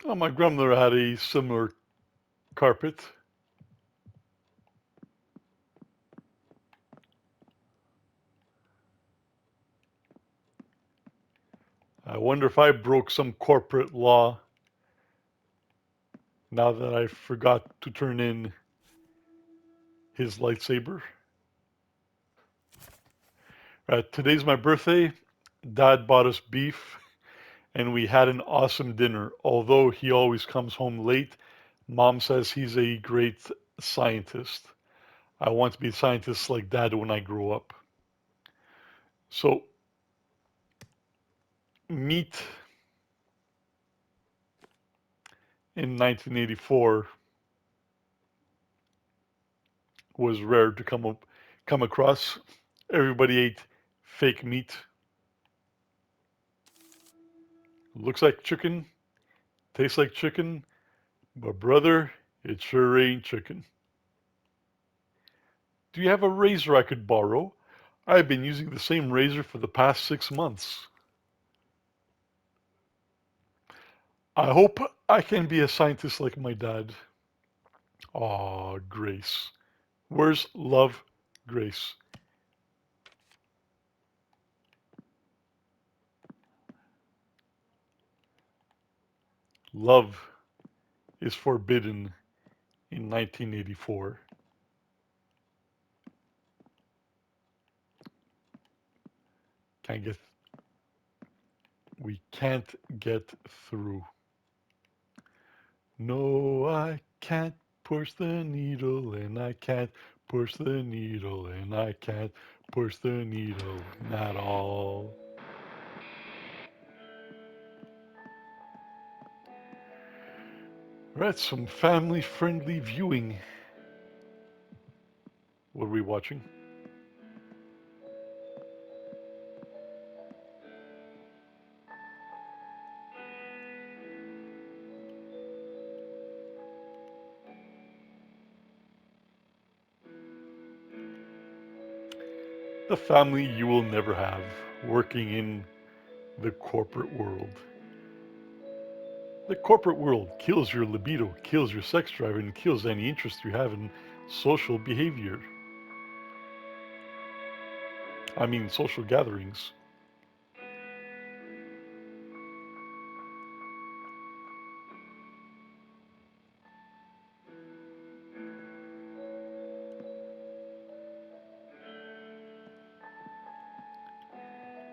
Oh, my grandmother had a similar carpet. I wonder if I broke some corporate law now that I forgot to turn in his lightsaber. Today's my birthday. Dad bought us beef and we had an awesome dinner. Although he always comes home late, Mom says he's a great scientist. I want to be a scientist like Dad when I grow up. So, meat in 1984 was rare to come across. Everybody ate fake meat. Looks like chicken, tastes like chicken, but brother, it sure ain't chicken. Do you have a razor I could borrow? I've been using the same razor for the past 6 months. I hope I can be a scientist like my dad. Aw, Grace. Where's love, Grace? Love is forbidden in 1984. Can't get, we can't get through. No, I can't push the needle, and I can't push the needle, and I can't push the needle at all. Right, some family friendly viewing. What are we watching? The family you will never have working in the corporate world. The corporate world kills your libido, kills your sex drive, and kills any interest you have in social behavior. I mean, social gatherings.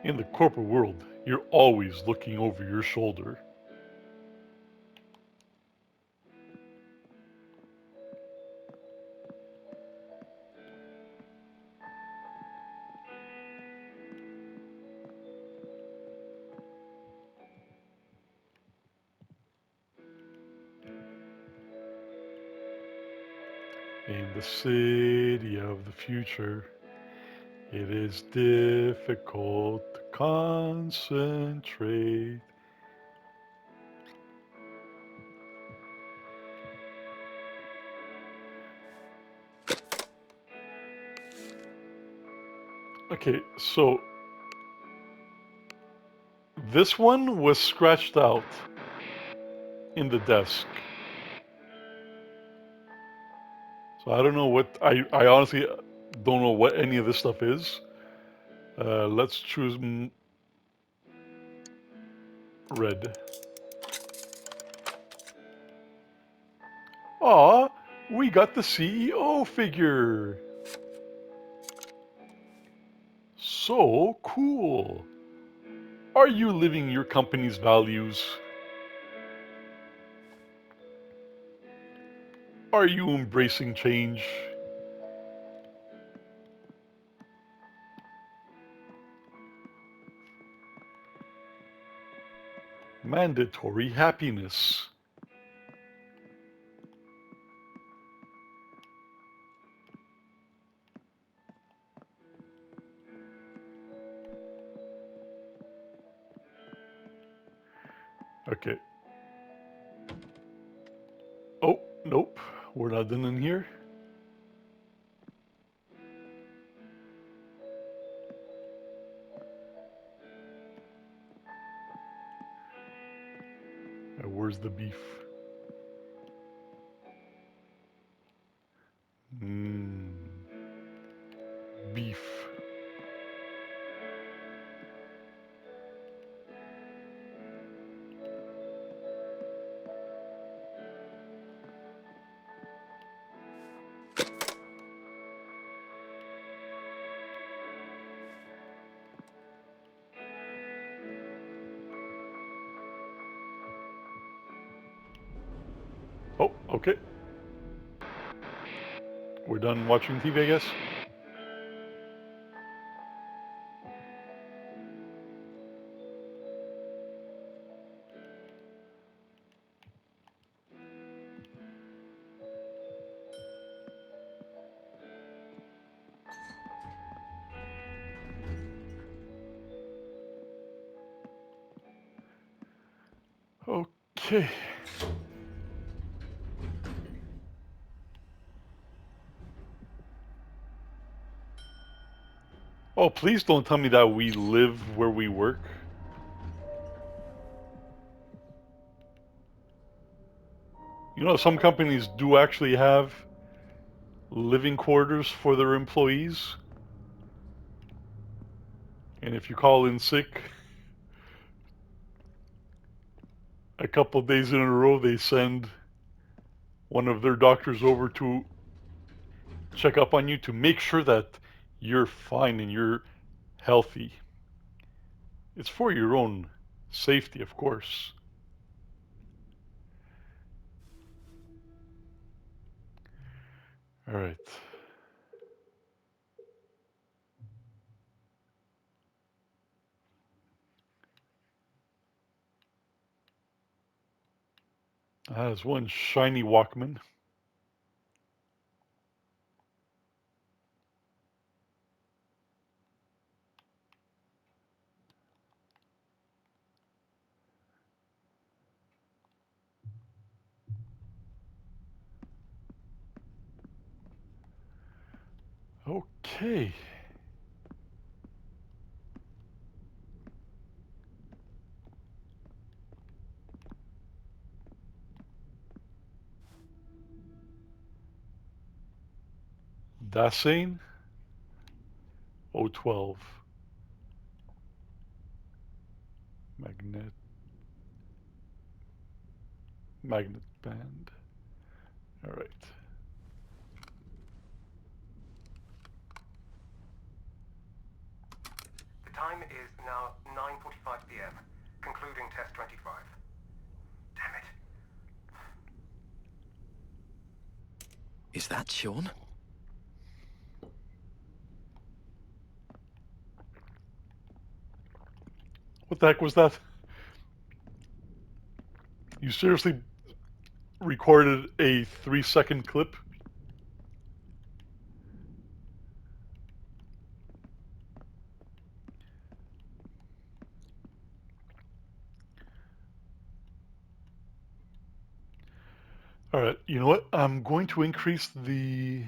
In the corporate world, you're always looking over your shoulder. In the city of the future, it is difficult to concentrate. Okay, so this one was scratched out in the desk. So I don't know what, I honestly don't know what any of this stuff is. Let's choose red. Aw, we got the CEO figure. So cool. Are you living your company's values? Are you embracing change? Mandatory happiness. Okay. Oh, nope. We're not done in here. where's the beef? Beef. Oh, okay. We're done watching TV, I guess. Okay. Oh, please don't tell me that we live where we work. You know, some companies do actually have living quarters for their employees. And if you call in sick, a couple days in a row, they send one of their doctors over to check up on you to make sure that you're fine and you're healthy. It's for your own safety, of course. All right. There's one shiny Walkman. Okay. Dasane 012. Magnet band. All right. The time is now 9:45 p.m. Concluding test 25. Damn it. Is that Sean? What the heck was that? You seriously recorded a 3-second clip? All right, you know what? I'm going to increase the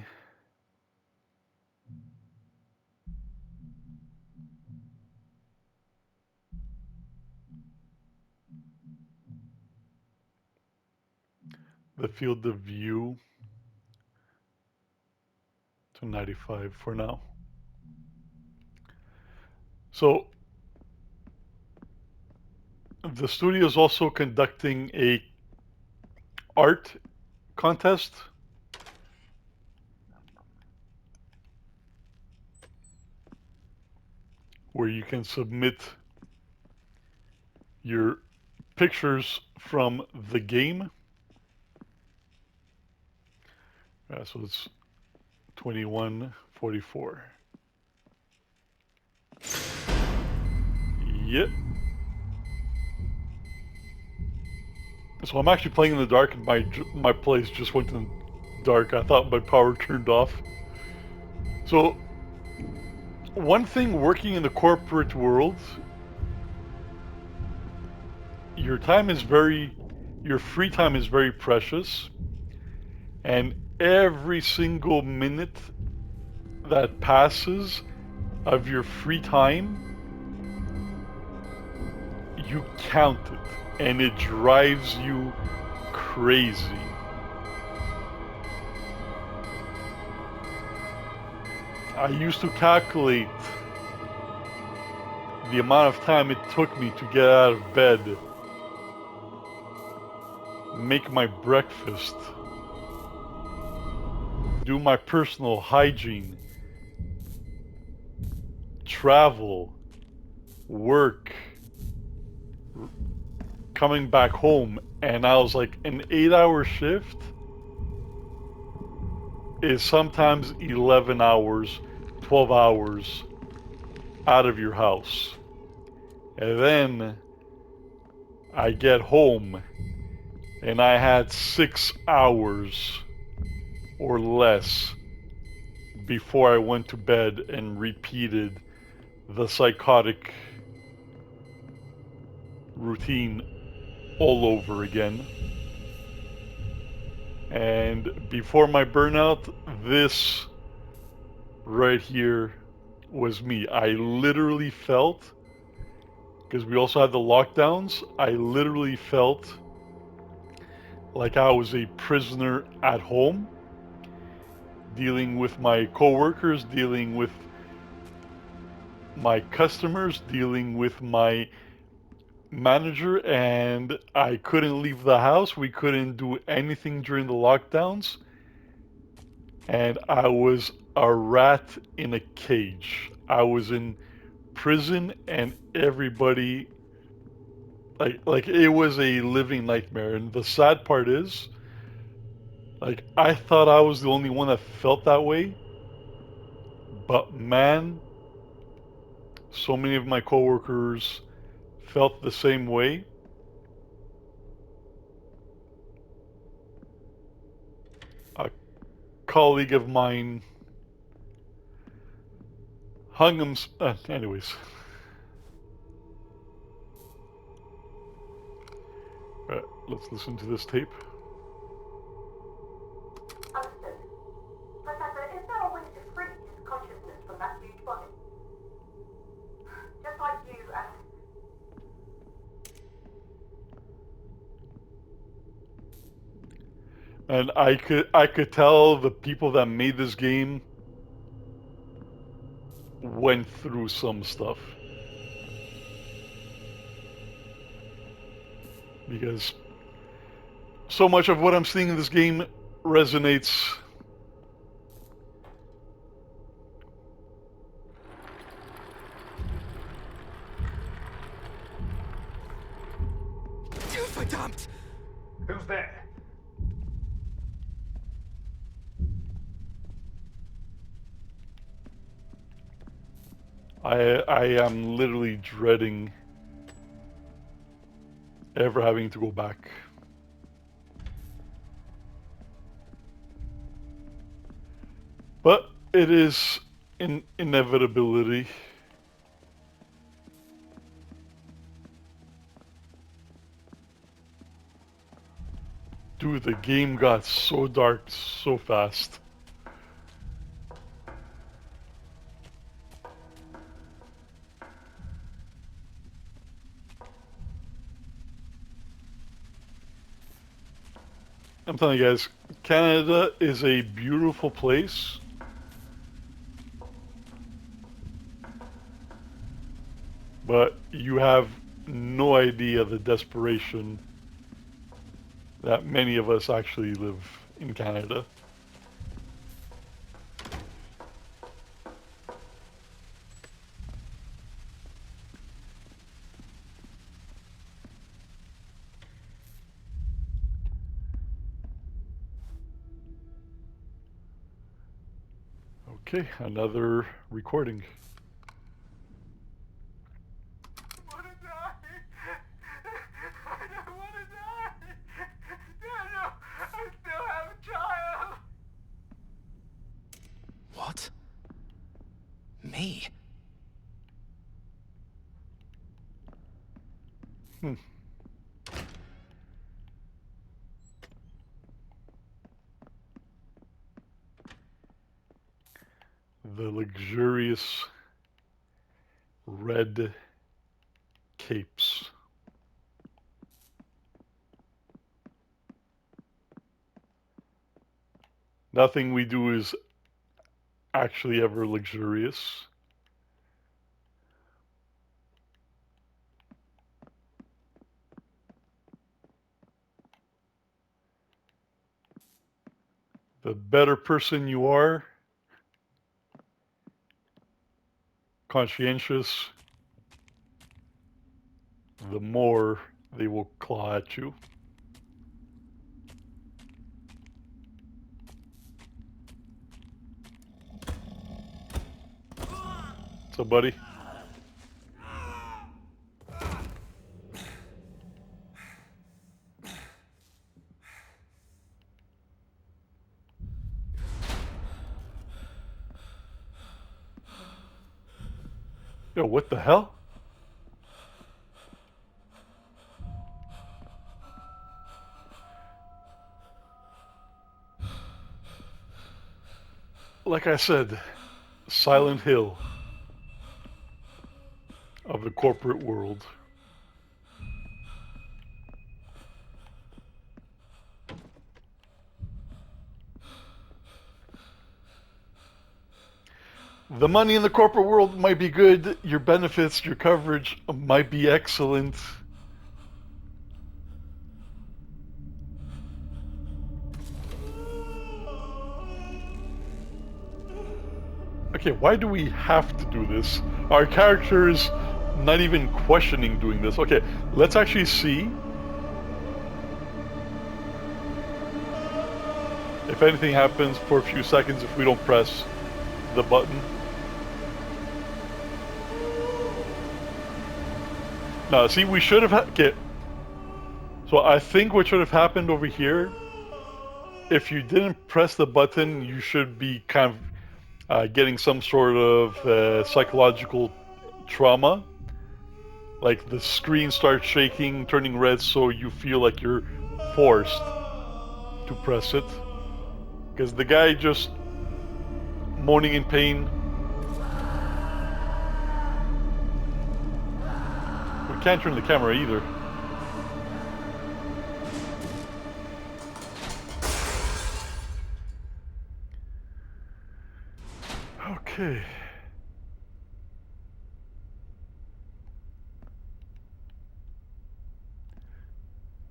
field of view to 95 for now. So the studio is also conducting a art contest. Where you can submit your pictures from the game. So it's 2144. Yep. So I'm actually playing in the dark, and my place just went in the dark. I thought my power turned off. So one thing working in the corporate world, your free time is very precious, and every single minute that passes of your free time, you count it, and it drives you crazy. I used to calculate the amount of time it took me to get out of bed, make my breakfast, do my personal hygiene, travel, work, coming back home, and I was like, an 8-hour shift is sometimes 11 hours, 12 hours out of your house. And then I get home and I had 6 hours or less before I went to bed and repeated the psychotic routine all over again. And before my burnout, this right here was me. I literally felt, because we also had the lockdowns, I literally felt like I was a prisoner at home, dealing with my coworkers, dealing with my customers, dealing with my manager, and I couldn't leave the house. We couldn't do anything during the lockdowns, and I was a rat in a cage. I was in prison, and everybody, like it was a living nightmare. And the sad part is, like, I thought I was the only one that felt that way, but man, so many of my coworkers felt the same way. A colleague of mine hung him. Anyways, let's listen to this tape. Understood. Professor, is there a way to free his consciousness from that huge body? Just like you And I could tell the people that made this game went through some stuff, because so much of what I'm seeing in this game resonates. Verdammt! Who's there? I am literally dreading ever having to go back. But it is an inevitability. Dude, the game got so dark so fast. I'm telling you guys, Canada is a beautiful place. But you have no idea the desperation that many of us actually live in Canada. Okay, another recording. I want to die. I don't want to die. Daniel, I still have a child. What? Me? Hmm. The luxurious red capes. Nothing we do is actually ever luxurious. The better person you are, conscientious, the more they will claw at you. So, buddy. Yo, what the hell? Like I said, Silent Hill of the corporate world. The money in the corporate world might be good, your benefits, your coverage might be excellent. Okay, why do we have to do this? Our character is not even questioning doing this. Okay, let's actually see if anything happens for a few seconds if we don't press the button. Now, see, we should have okay. So I think what should have happened over here, if you didn't press the button, you should be kind of getting some sort of psychological trauma. Like the screen starts shaking, turning red, so you feel like you're forced to press it. Because the guy just moaning in pain. We can't turn the camera either. Okay.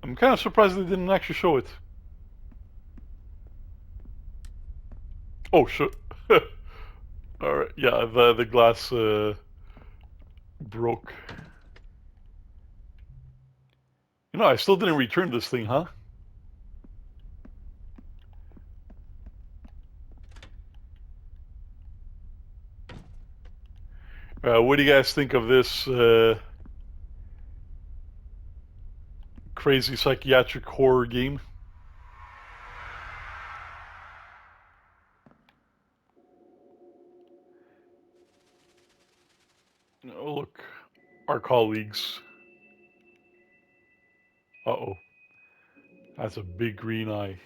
I'm kind of surprised they didn't actually show it. Oh, shit. Alright, yeah, the glass broke. You know, I still didn't return this thing, huh? What do you guys think of this crazy psychiatric horror game? Oh, look, our colleagues. Uh-oh. That's a big green eye.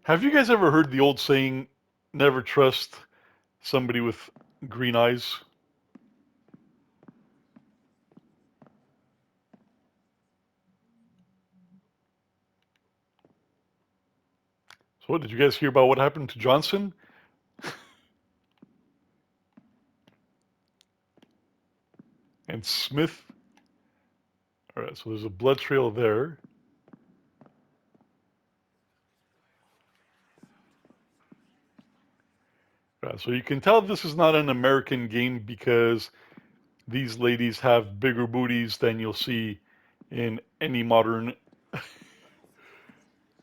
Have you guys ever heard the old saying, never trust somebody with green eyes? So what, did you guys hear about what happened to Johnson? And Smith? Alright, so there's a blood trail there. So you can tell this is not an American game because these ladies have bigger booties than you'll see in any modern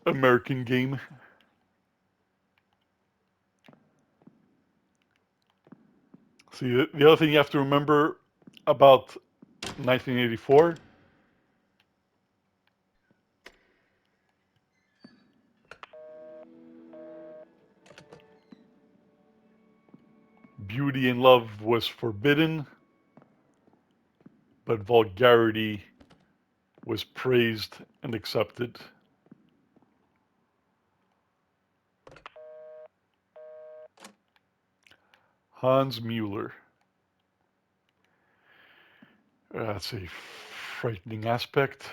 American game. See, the other thing you have to remember about 1984, beauty and love was forbidden, but vulgarity was praised and accepted. Hans Mueller. That's a frightening aspect.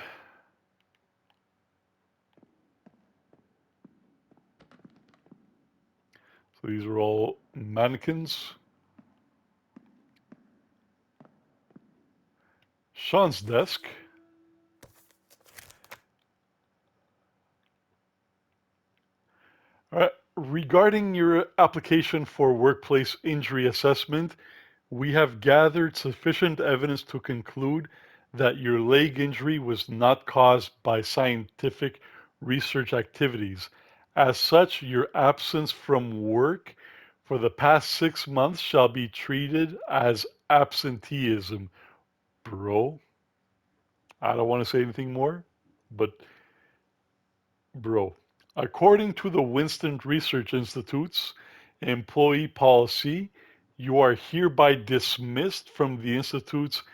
So these are all mannequins. Sean's desk. All right. Regarding your application for workplace injury assessment, we have gathered sufficient evidence to conclude that your leg injury was not caused by scientific research activities. As such, your absence from work for the past 6 months shall be treated as absenteeism. Bro, I don't want to say anything more, but bro, according to the Winston Research Institute's employee policy, you are hereby dismissed from the Institute's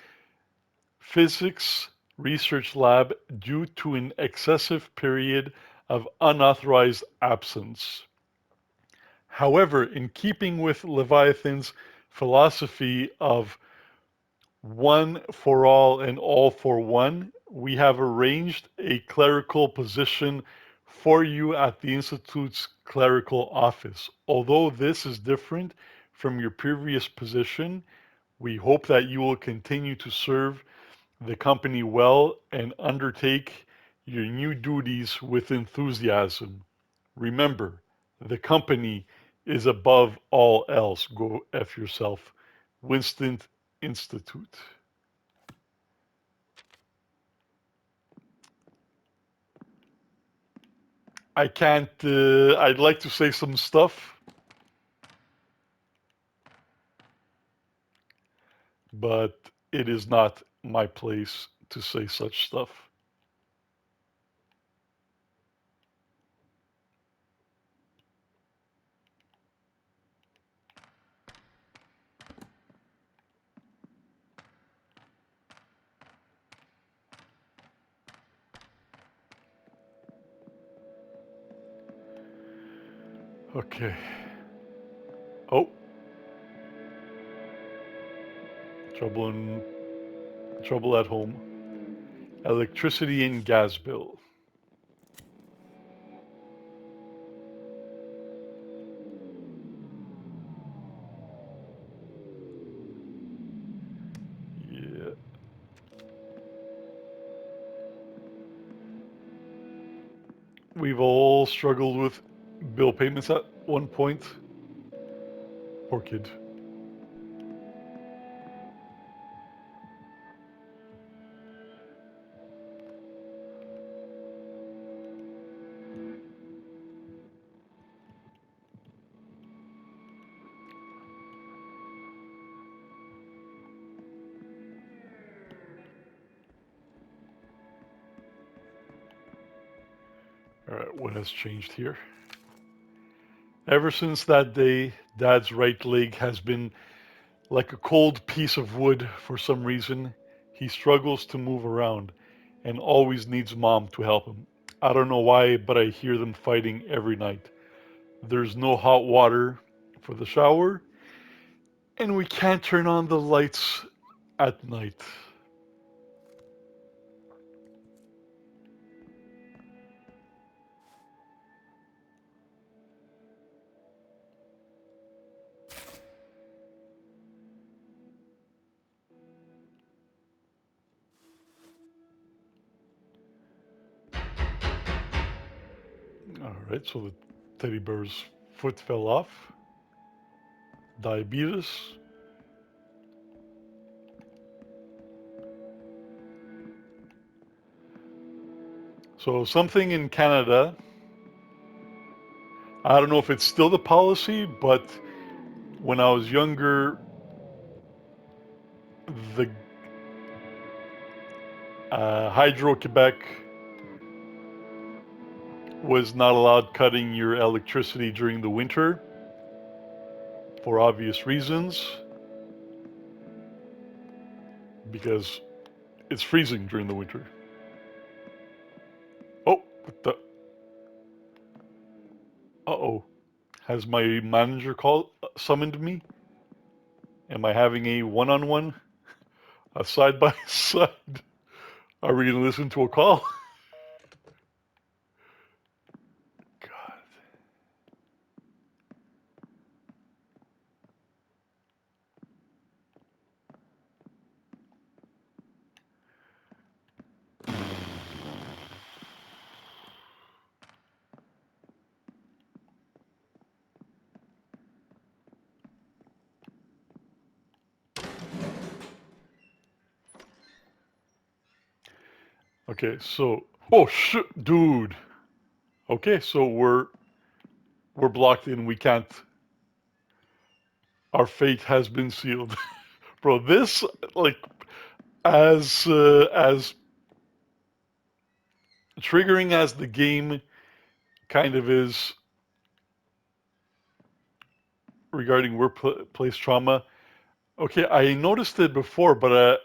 physics research lab due to an excessive period of unauthorized absence. However, in keeping with Leviathan's philosophy of one for all and all for one, we have arranged a clerical position for you at the Institute's clerical office. Although this is different from your previous position, we hope that you will continue to serve the company well and undertake your new duties with enthusiasm. Remember, the company is above all else. Go F yourself. Winston Institute. I can't, I'd like to say some stuff, but it is not my place to say such stuff. Okay. Oh, trouble in trouble at home. Electricity and gas bill. Yeah. We've all struggled with bill payments at one point. Poor kid. All right, what has changed here? Ever since that day, Dad's right leg has been like a cold piece of wood for some reason. He struggles to move around and always needs Mom to help him. I don't know why, but I hear them fighting every night. There's no hot water for the shower, and we can't turn on the lights at night. All right, so the teddy bear's foot fell off. Diabetes. So something in Canada, I don't know if it's still the policy, but when I was younger, the Hydro-Quebec was not allowed cutting your electricity during the winter for obvious reasons because it's freezing during the winter. Oh, what the? Uh-oh. Has my manager summoned me? Am I having a one-on-one? A side-by-side? Are we going to listen to a call? God. Okay, so oh shit, dude. Okay, so we're blocked in. We can't. Our fate has been sealed, bro. This like as triggering as the game kind of is regarding workplace trauma. Okay, I noticed it before, but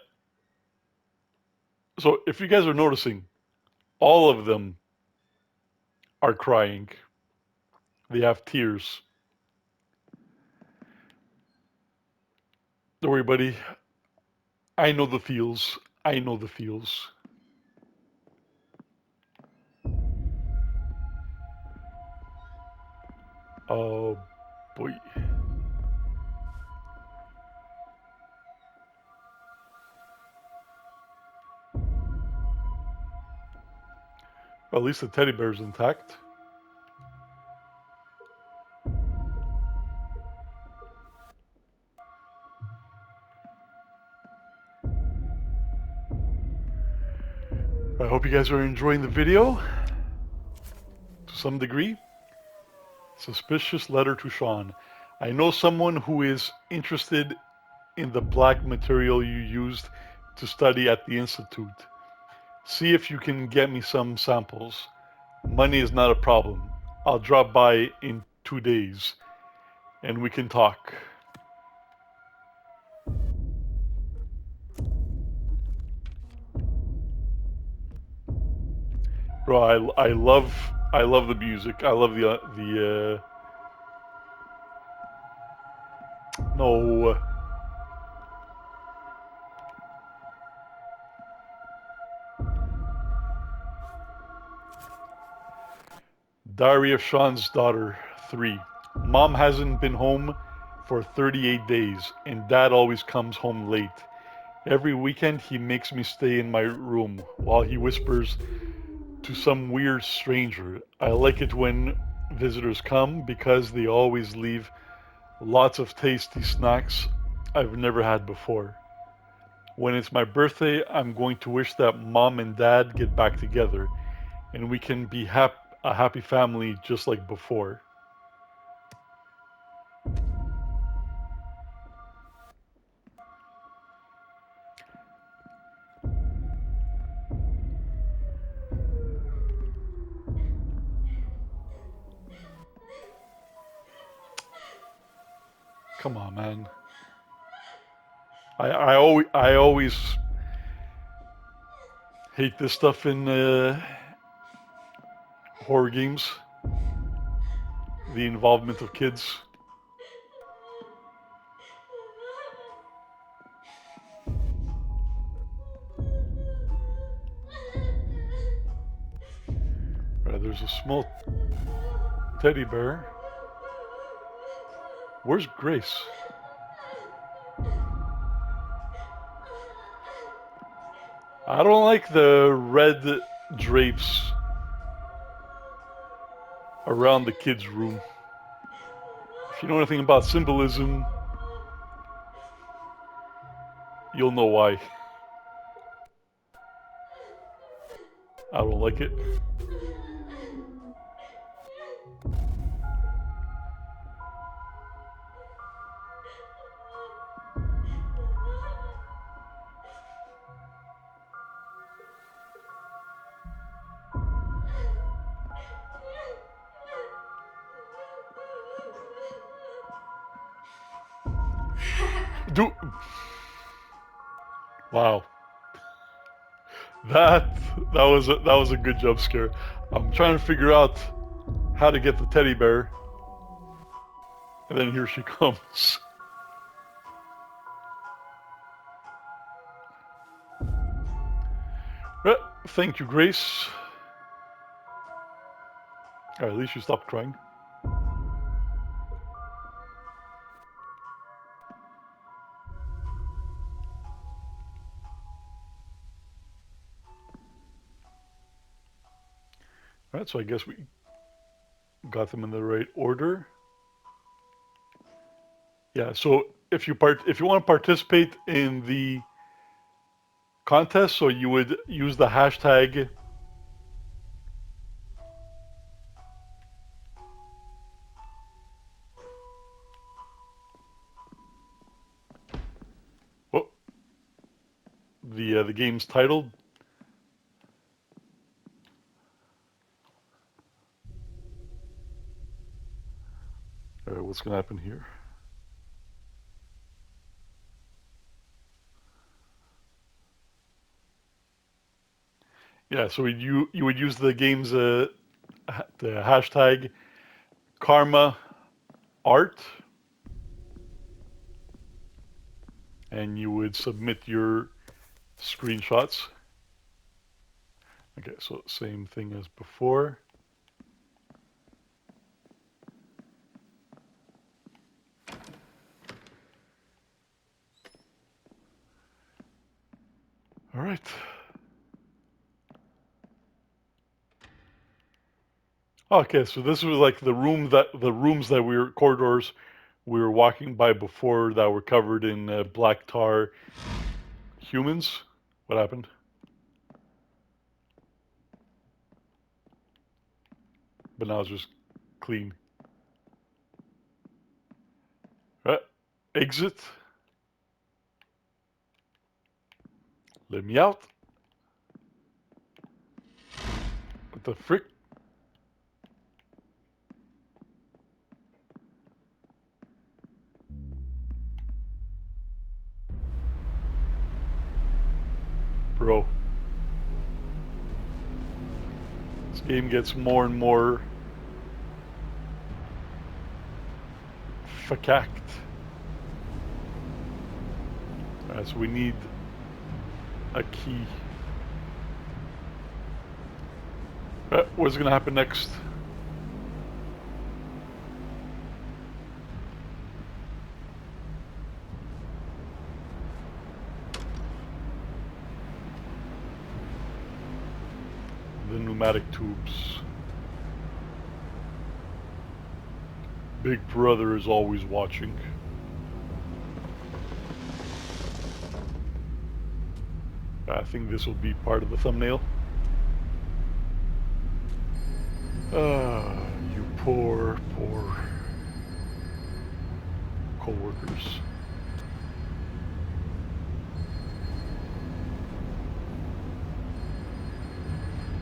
so if you guys are noticing, all of them are crying. They have tears. Don't worry, buddy. I know the feels. I know the feels. Oh boy. Well, at least the teddy bear's intact. I hope you guys are enjoying the video to some degree. Suspicious letter to Sean. I know someone who is interested in the black material you used to study at the Institute. See if you can get me some samples. Money is not a problem. I'll drop by in 2 days and we can talk. Bro, I love the music. I love the no. Diary of Sean's Daughter 3. Mom hasn't been home for 38 days, and Dad always comes home late. Every weekend, he makes me stay in my room while he whispers to some weird stranger. I like it when visitors come because they always leave lots of tasty snacks I've never had before. When it's my birthday, I'm going to wish that Mom and Dad get back together and we can be a happy family just like before. Come on, man. I always hate this stuff in horror games. The involvement of kids. Right, there's a small teddy bear. Where's Grace? I don't like the red drapes around the kids' room. If you know anything about symbolism, you'll know why. I don't like it. Do wow. That was a good jump scare. I'm trying to figure out how to get the teddy bear, and then here she comes. Thank you, Grace. Alright, at least you stopped crying. Alright, so I guess we got them in the right order. Yeah, so if you want to participate in the contest. So you would use the hashtag oh, the game's titled. All right, what's gonna happen here? Yeah, so you would use the game's the hashtag karma art, and you would submit your screenshots. Okay, so same thing as before. All right. Okay, so this was like the rooms that we were corridors we were walking by before that were covered in black tar humans. What happened? But now it's just clean. Exit. Let me out. What the frick? Bro. This game gets more and more fact. Alright, so we need a key. What's gonna happen next? The pneumatic tubes. Big Brother is always watching. I think this will be part of the thumbnail. You poor co-workers.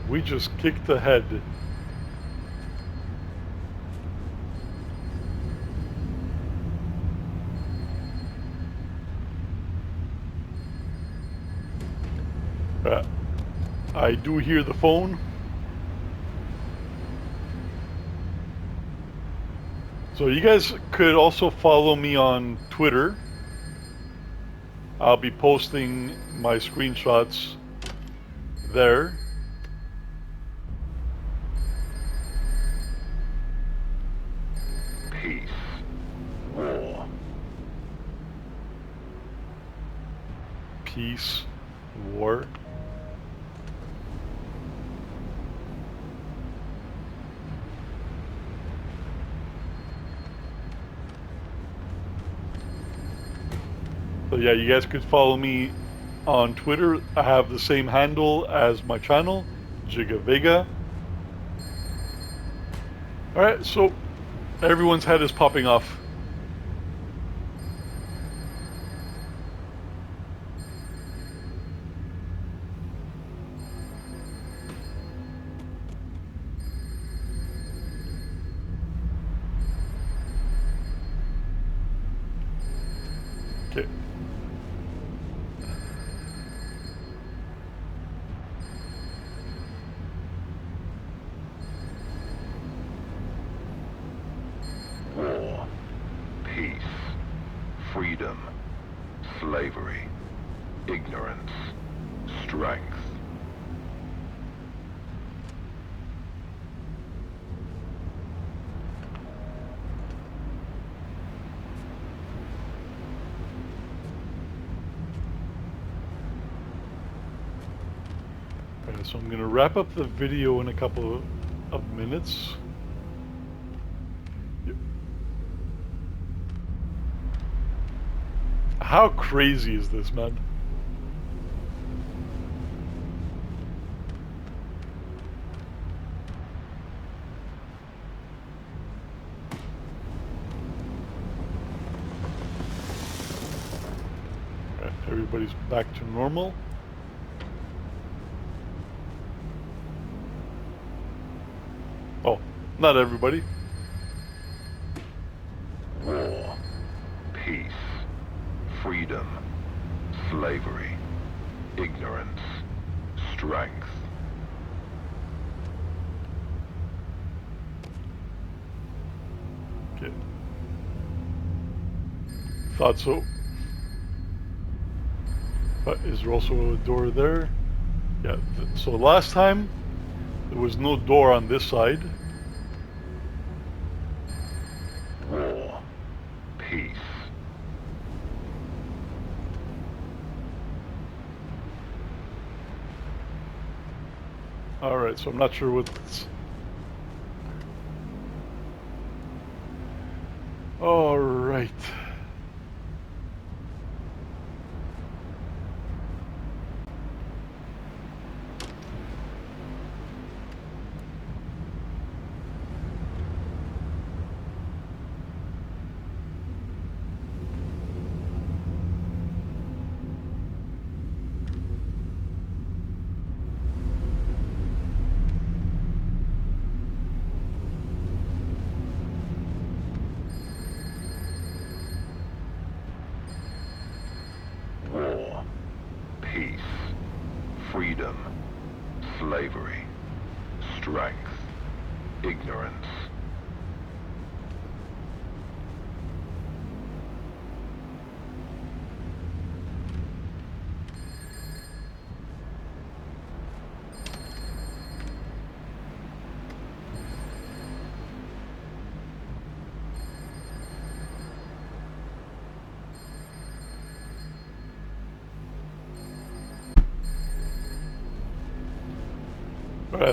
We just kicked ahead. I do hear the phone. So you guys could also follow me on Twitter. I'll be posting my screenshots there. Peace. War. Peace. War. So yeah, you guys could follow me on Twitter. I have the same handle as my channel, Giga Vega. Alright, so everyone's head is popping off. Okay. War. Peace. Freedom. Slavery. Ignorance. Strength. Alright, so I'm gonna wrap up the video in a couple of minutes. How crazy is this, man? Everybody's back to normal. Oh, not everybody. War, peace, freedom, slavery, ignorance, strength. Okay. Thought so. But is there also a door there? Yeah, so last time there was no door on this side. War, peace. Alright, so I'm not sure what's... Alright. War, peace, freedom, slavery, strength, ignorance.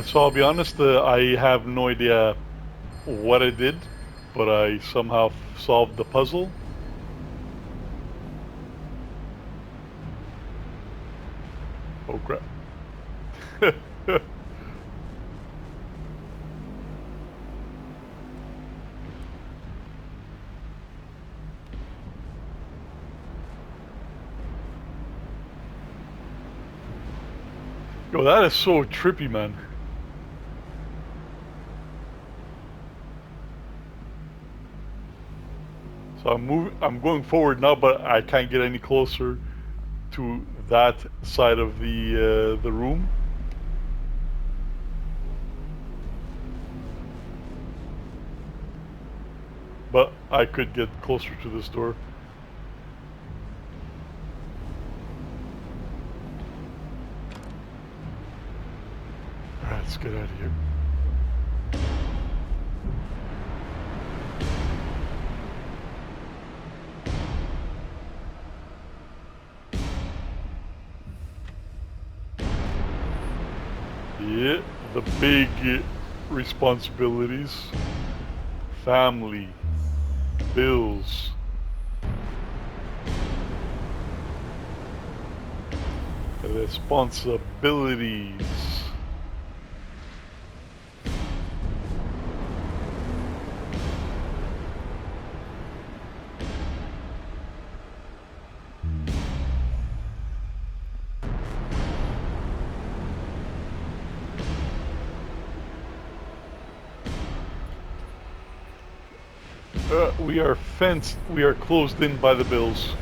So I'll be honest, I have no idea what I did, but I somehow solved the puzzle. Oh crap. Yo, that is so trippy, man. So I'm going forward now, but I can't get any closer to that side of the room. But I could get closer to this door. Alright, let's get out of here. Yeah, the big responsibilities. Family. Bills. Responsibilities. We are fenced, we are closed in by the bills.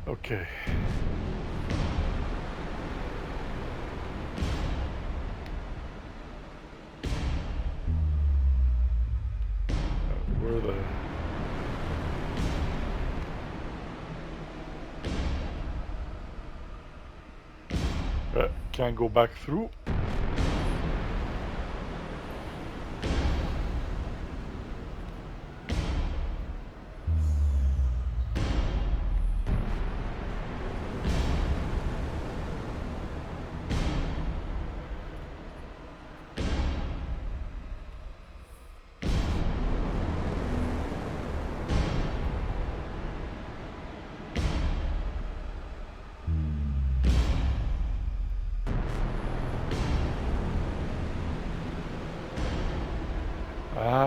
Okay. Where the... Can't go back through.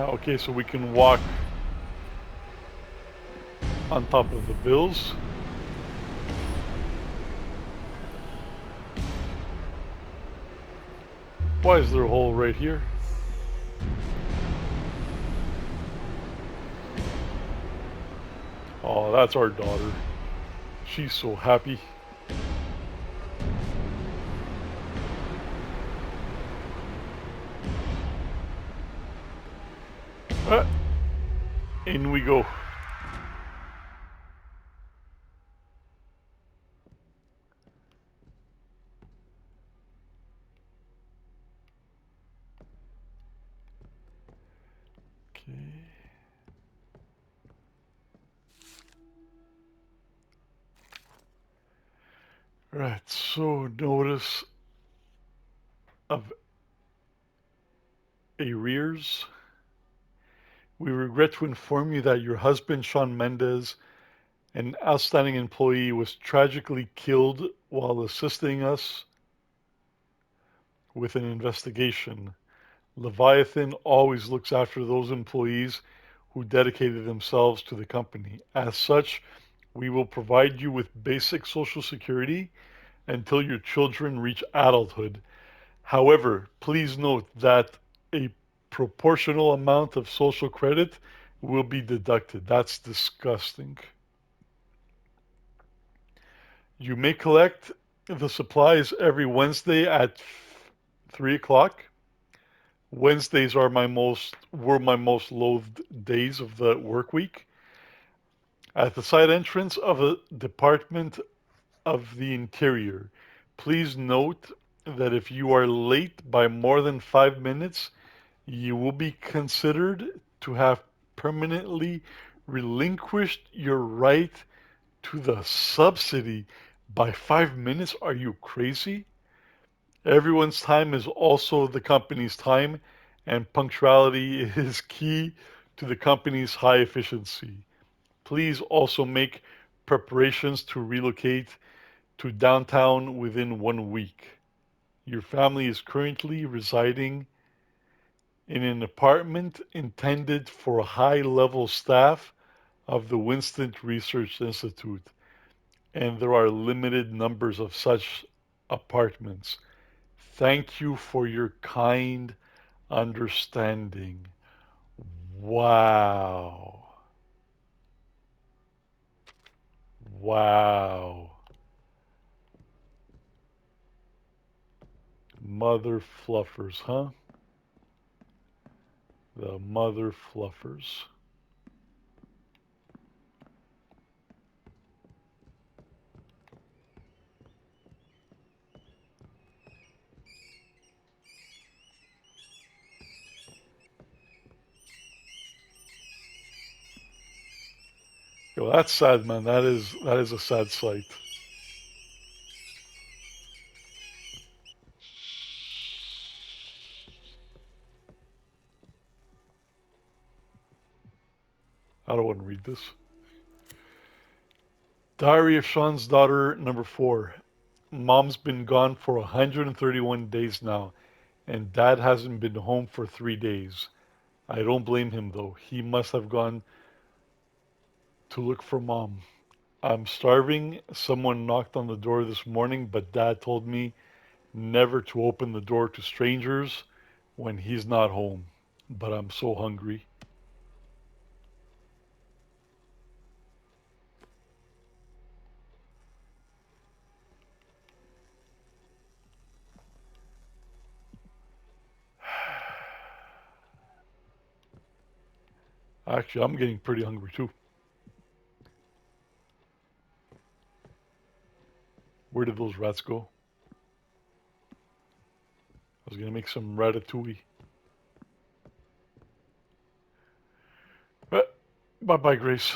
Okay, so we can walk on top of the bills. Why is there a hole right here? Oh, that's our daughter. She's so happy. Ah, in we go. Okay. Right, so notice of arrears. We regret to inform you that your husband, Sean Mendes, an outstanding employee, was tragically killed while assisting us with an investigation. Leviathan always looks after those employees who dedicated themselves to the company. As such, we will provide you with basic Social Security until your children reach adulthood. However, please note that a proportional amount of social credit will be deducted. That's disgusting. You may collect the supplies every Wednesday at 3 o'clock. Wednesdays were my most loathed days of the work week. At the side entrance of a Department of the Interior, please note that if you are late by more than 5 minutes, you will be considered to have permanently relinquished your right to the subsidy. By 5 minutes? Are you crazy? Everyone's time is also the company's time, and punctuality is key to the company's high efficiency. Please also make preparations to relocate to downtown within 1 week. Your family is currently residing in an apartment intended for high-level staff of the Winston Research Institute, and there are limited numbers of such apartments. Thank you for your kind understanding. Wow. Wow. Mother fluffers, huh? The mother fluffers. Yo, that's sad, man. That is a sad sight. I don't want to read this. Diary of Sean's daughter, number 4. Mom's been gone for 131 days now, and dad hasn't been home for 3 days. I don't blame him though. He must have gone to look for mom. I'm starving. Someone knocked on the door this morning, but dad told me never to open the door to strangers when he's not home. But I'm so hungry. Actually, I'm getting pretty hungry too. Where did those rats go? I was gonna make some ratatouille. But bye bye, Grace.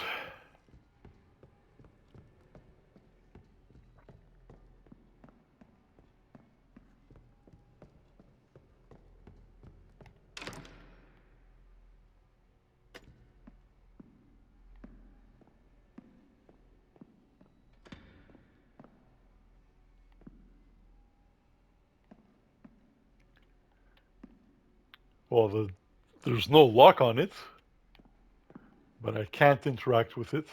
Well, the There's no lock on it, but I can't interact with it.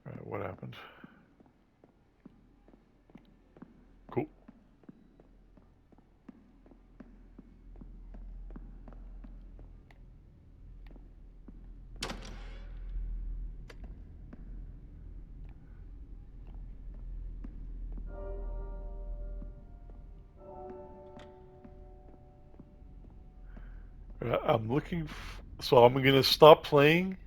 Alright, what happened? Cool. I'm looking, so I'm gonna stop playing.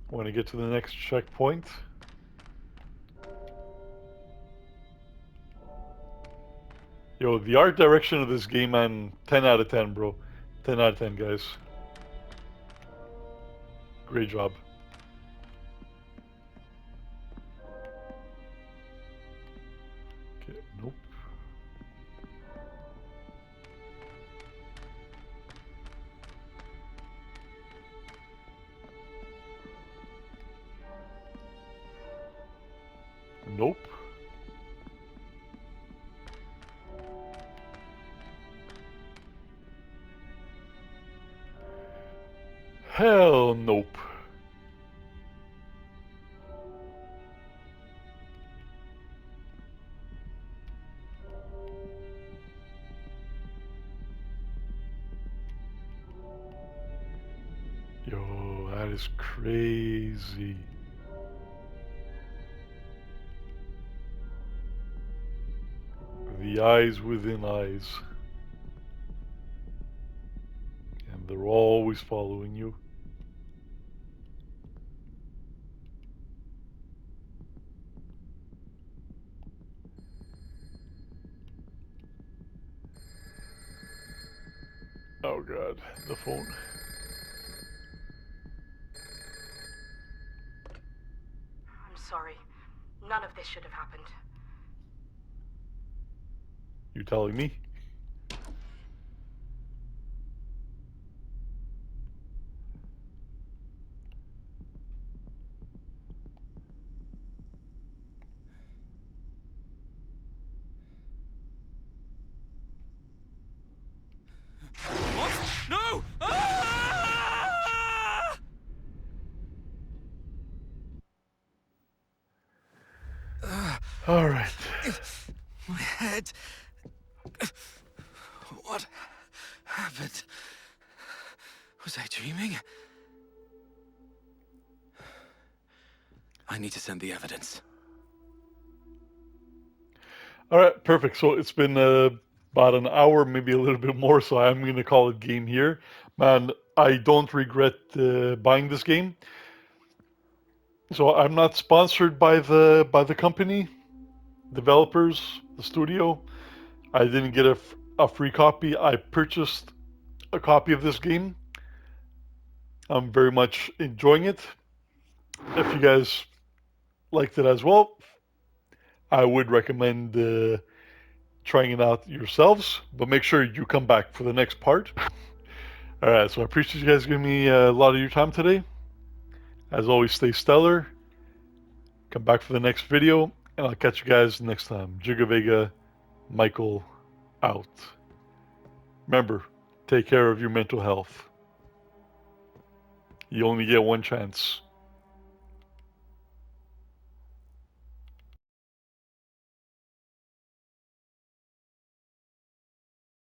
When I get to the next checkpoint. Yo, the art direction of this game, man, 10 out of 10, bro. 10 out of 10, guys. Great job. Okay, nope. Nope. Hell nope. Yo, that is crazy. The eyes within eyes. And they're always following you. Oh god, the phone. I'm sorry. None of this should have happened. You telling me? What? No! Ah! Alright. My head. What happened? Was I dreaming? I need to send the evidence. Alright, perfect. So it's been about an hour, maybe a little bit more, so I'm going to call it game here. Man, I don't regret buying this game. So I'm not sponsored by the company, developers, the studio. I didn't get a free copy. I purchased a copy of this game. I'm very much enjoying it. If you guys liked it as well, I would recommend trying it out yourselves, but make sure you come back for the next part. Alright, so I appreciate you guys giving me a lot of your time today. As always, stay stellar. Come back for the next video, and I'll catch you guys next time. Jigga Vega, Michael, out. Remember, take care of your mental health. You only get one chance.